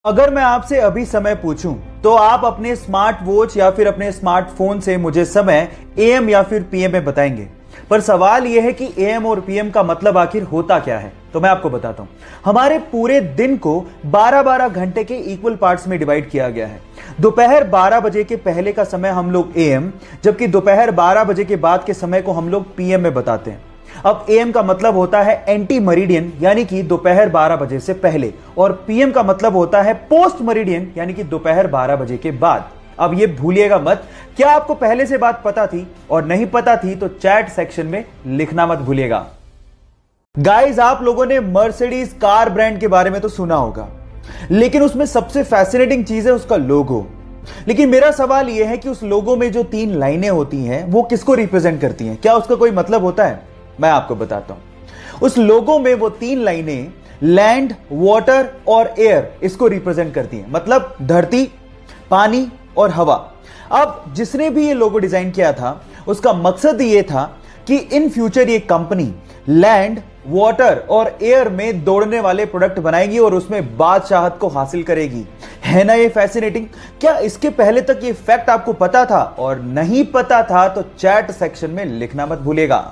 अगर मैं आपसे अभी समय पूछूं तो आप अपने स्मार्ट वॉच या फिर अपने स्मार्टफोन से मुझे समय एएम या फिर पीएम में बताएंगे। पर सवाल यह है कि एएम और पीएम का मतलब आखिर होता क्या है। तो मैं आपको बताता हूं। हमारे पूरे दिन को 12-12 घंटे के इक्वल पार्ट्स में डिवाइड किया गया है। दोपहर 12 बजे के पहले का समय हम लोग एएम, जबकि दोपहर 12 बजे के बाद के समय को हम लोग पीएम में बताते हैं। अब एएम का मतलब होता है एंटी मरीडियन, यानी कि दोपहर 12 बजे से पहले, और पीएम का मतलब होता है पोस्ट मरीडियन, यानी कि दोपहर 12 बजे के बाद। अब ये भूलिएगा मत। क्या आपको पहले से बात पता थी? और नहीं पता थी तो चैट सेक्शन में लिखना मत भूलिएगा। गाइस, आप लोगों ने मर्सिडीज कार ब्रांड के बारे में तो सुना होगा, लेकिन उसमें सबसे फैसिनेटिंग चीज है उसका लोगो। लेकिन मेरा सवाल यह है कि उस लोगो में जो 3 लाइनें होती हैं वो किसको रिप्रेजेंट करती हैं? क्या उसका कोई मतलब होता है? मैं आपको बताता हूं। उस लोगो में वो 3 लाइनें लैंड, वाटर और एयर इसको रिप्रेजेंट करती हैं, मतलब धरती, पानी और हवा। अब जिसने भी ये लोगो डिजाइन किया था उसका मकसद ये था कि इन फ्यूचर ये कंपनी लैंड, वाटर और एयर में दौड़ने वाले प्रोडक्ट बनाएगी और उसमें बादशाहत को हासिल करेगी। है ना ये फैसिनेटिंग? क्या इसके पहले तक ये फैक्ट आपको पता था? और नहीं पता था तो चैट सेक्शन में लिखना मत भूलिएगा।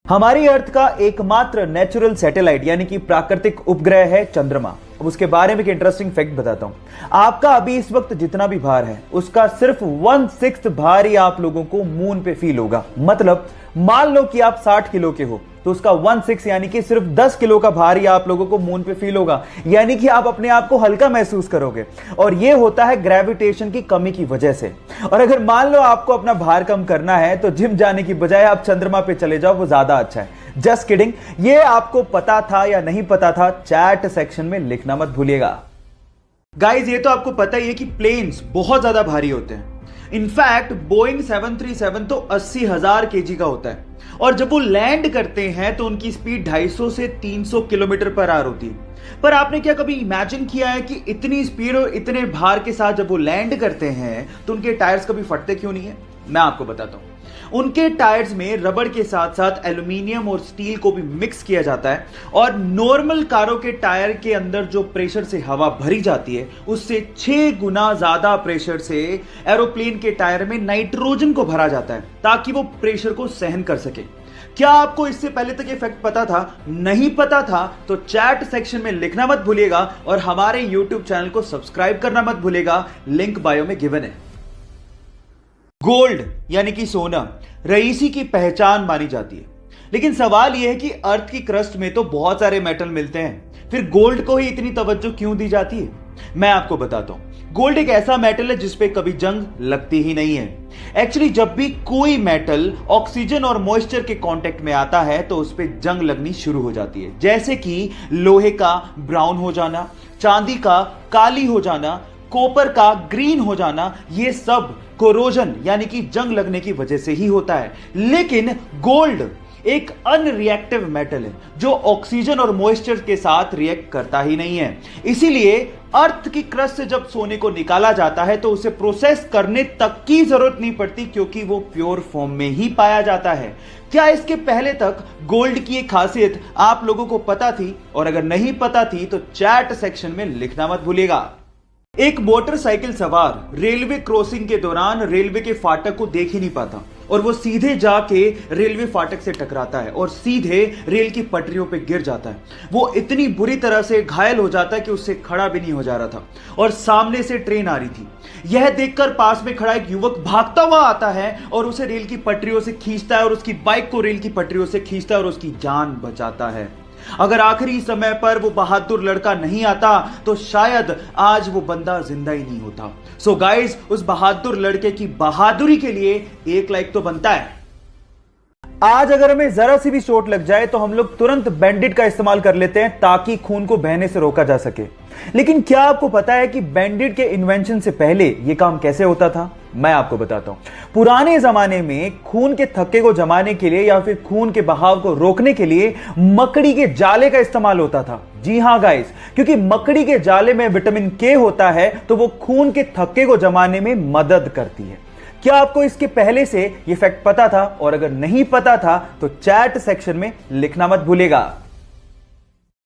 हमारी अर्थ का एकमात्र नेचुरल सैटेलाइट यानी कि प्राकृतिक उपग्रह है चंद्रमा। अब उसके बारे में एक इंटरेस्टिंग फैक्ट बताता हूं। आपका अभी इस वक्त जितना भी भार है उसका सिर्फ 1/6 भार ही आप लोगों को मून पे फील होगा। मतलब मान लो कि आप 60 किलो के हो तो उसका 1/6 यानी कि सिर्फ 10 किलो का भार ही आप लोगों को मून पे फील होगा, यानी कि आप अपने आप को हल्का महसूस करोगे। और यह होता है ग्रेविटेशन की कमी की वजह से। और अगर मान लो आपको अपना भार कम करना है तो जिम जाने की बजाय आप चंद्रमा पे चले जाओ, वो ज्यादा अच्छा है। Just kidding. ये आपको पता था या नहीं पता था? चैट सेक्शन में लिखना मत भूलिएगा। गाइस, ये तो आपको पता ही है कि प्लेन्स बहुत ज्यादा भारी होते हैं। इनफैक्ट बोइंग 737 तो 80,000 केजी का होता है, और जब वो लैंड करते हैं तो उनकी स्पीड 250 से 300 किलोमीटर पर आवर होती है। पर आपने क्या कभी इमेजिन किया है कि इतनी स्पीड और इतने भार के साथ जब वो लैंड करते हैं तो उनके टायर्स कभी फटते क्यों नहीं है? मैं आपको बताता हूं। उनके टायर्स में रबड़ के साथ साथ एल्यूमिनियम और स्टील को भी मिक्स किया जाता है, और नॉर्मल कारों के टायर के अंदर जो प्रेशर से हवा भरी जाती है उससे 6 गुना ज्यादा प्रेशर से एरोप्लेन के टायर में नाइट्रोजन को भरा जाता है ताकि वो प्रेशर को सहन कर सके। क्या आपको इससे पहले तक ये फैक्ट पता था? नहीं पता था तो चैट सेक्शन में लिखना मत भूलिएगा, और हमारे यूट्यूब चैनल को सब्सक्राइब करना मत भूलिएगा। लिंक बायो में गिवन है। गोल्ड यानी कि सोना रईसी की पहचान मानी जाती है, लेकिन सवाल यह है कि अर्थ की क्रस्ट में तो बहुत सारे मेटल मिलते हैं, फिर गोल्ड को ही इतनी तवज्जो क्यों दी जाती है? मैं आपको बताता हूं। गोल्ड एक ऐसा मेटल है जिसपे कभी जंग लगती ही नहीं है। एक्चुअली जब भी कोई मेटल ऑक्सीजन और मॉइस्चर के कांटेक्ट में आता है तो उस पर जंग लगनी शुरू हो जाती है, जैसे कि लोहे का ब्राउन हो जाना, चांदी का काली हो जाना, कॉपर का ग्रीन हो जाना। ये सब कोरोजन यानी कि जंग लगने की वजह से ही होता है। लेकिन गोल्ड एक अनरिएक्टिव मेटल है जो ऑक्सीजन और मॉइस्चर के साथ रिएक्ट करता ही नहीं है। इसीलिए अर्थ की क्रस्ट से जब सोने को निकाला जाता है तो उसे प्रोसेस करने तक की जरूरत नहीं पड़ती, क्योंकि वो प्योर फॉर्म में ही पाया जाता है। क्या इसके पहले तक गोल्ड की एक खासियत आप लोगों को पता थी? और अगर नहीं पता थी तो चैट सेक्शन में लिखना मत भूलिएगा। एक मोटरसाइकिल सवार रेलवे क्रॉसिंग के दौरान रेलवे के फाटक को देख ही नहीं पाता, और वो सीधे जाके रेलवे फाटक से टकराता है और सीधे रेल की पटरियों पे गिर जाता है। वो इतनी बुरी तरह से घायल हो जाता है कि उससे खड़ा भी नहीं हो जा रहा था, और सामने से ट्रेन आ रही थी। यह देखकर पास में खड़ा एक युवक भागता हुआ आता है और उसे रेल की पटरियों से खींचता है, और उसकी बाइक को रेल की पटरियों से खींचता है और उसकी जान बचाता है। अगर आखिरी समय पर वो बहादुर लड़का नहीं आता तो शायद आज वो बंदा जिंदा ही नहीं होता। सो गाइस, उस बहादुर लड़के की बहादुरी के लिए 1 लाइक तो बनता है। आज अगर हमें जरा सी भी चोट लग जाए तो हम लोग तुरंत बैंडेड का इस्तेमाल कर लेते हैं ताकि खून को बहने से रोका जा सके। लेकिन क्या आपको पता है कि बैंडेड के इन्वेंशन से पहले यह काम कैसे होता था? मैं आपको बताता हूं। पुराने जमाने में खून के थक्के को जमाने के लिए या फिर खून के बहाव को रोकने के लिए मकड़ी के जाले का इस्तेमाल होता था। जी हां गाइस, क्योंकि मकड़ी के जाले में विटामिन के होता है तो वो खून के थक्के को जमाने में मदद करती है। क्या आपको इसके पहले से यह फैक्ट पता था? और अगर नहीं पता था तो चैट सेक्शन में लिखना मत भूलिएगा।